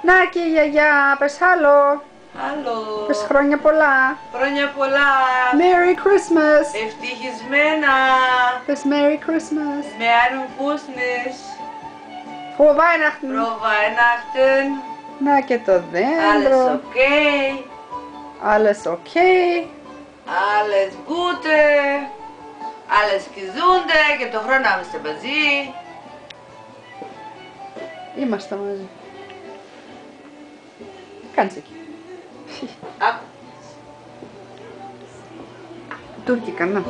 Να και η γιαγιά, πες άλλο. Άλλο. Πες χρόνια πολλά. Χρόνια πολλά. Merry Christmas. Ευτυχισμένα. Πες Merry Christmas. Με αρουμπούσνες. Frohe Weihnachten. Frohe Weihnachten. Να και το Alles δέντρο. okay. Alles okay. Alles Gute. Alles Gesunde. Και το χρόνο να είμαστε μαζί. Είμαστε μαζί. Τι κάνεις εκεί? Άκου. Τούρκικα, να.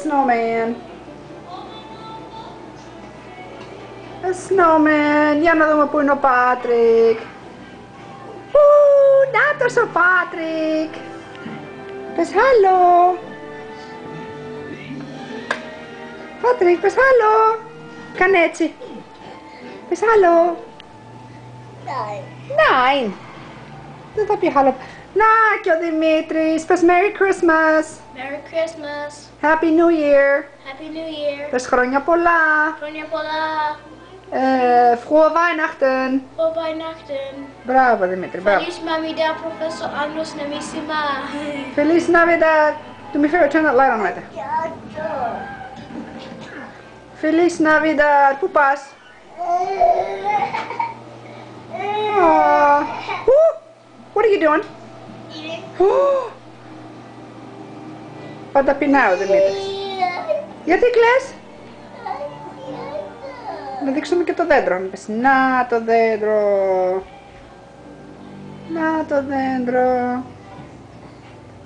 Snowman. A snowman. Για να δούμε πού είναι ο Πάτρικ. Νάτος ο Πάτρικ. Πες άλλο. Πάτρικ, πες άλλο. Κάνε έτσι. Πες άλλο. Nine. Δεν θα πει άλλο. Να και ο Δημήτρης. Πες Merry Christmas. Merry Christmas. Happy New Year. Happy New Year. Πες χρόνια πολλά. Χρόνια πολλά. Frohe Weihnachten. Frohe Weihnachten. Μπράβο Δημήτρη, μπράβο. Feliz Navidad, Professor Andros Nemissima. Feliz Navidad. Do me a favor, turn that light on right there. Feliz Navidad. Πού πας? What are you doing? Πάντα πεινάει ο Δημήτρης. Γιατί κλαις? Να δείξουμε και το δέντρο. Να πεις, να το δέντρο. Να το δέντρο.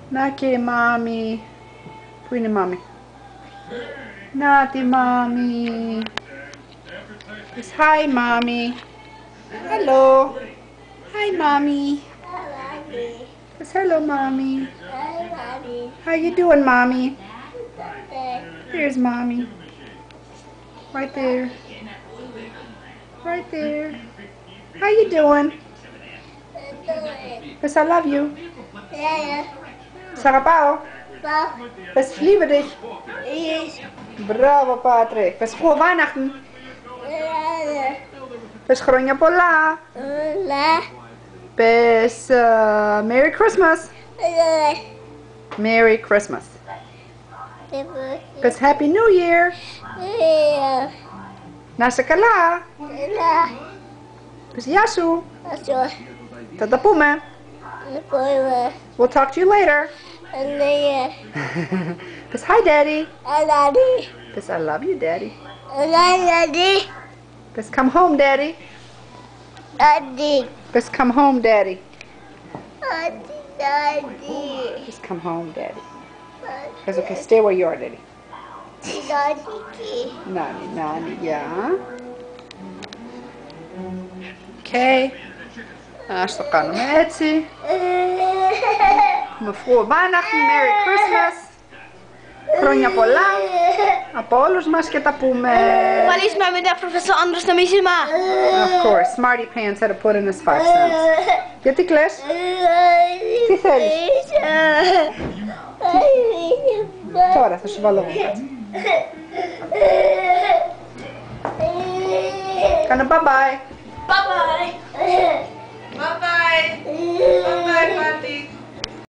Να και η μάμη. Πού είναι η μάμη? Να τη μάμη. Πεις, hi μάμη. Hello. Hi mommy. Pes hello mommy. How you doing mommy? There's mommy. Right there. Right there. How you doing? Pes I love you. Σ' αγαπάω. Πες liebe dich. Μπράβο Πάτρικ. Πες frohe Weihnachten. Πες χρόνια πολλά. Πες Merry Christmas. Merry Christmas. Πες Happy New Year. Να είσαι καλά. Πες γεια σου. Θα τα πούμε. We'll talk to you later. Pes hi daddy. Pes I love you daddy. Pes come home daddy. Pes come home daddy. Pes come home daddy. Pes okay, stay where you are daddy. Nani, nani, yeah. Okay. Ας το κάνουμε έτσι. Με frohe Weihnachten, Merry Christmas. Χρόνια πολλά από όλους μας και τα πούμε. Feliz Navidad, Professor Andros Nemissima. Of course, Smarty Pants had to put in his 5 cents. Γιατί κλαις? Τι θέλεις? Τώρα θα σου βάλω εγώ κάτι. Κάνε bye bye. Bye bye.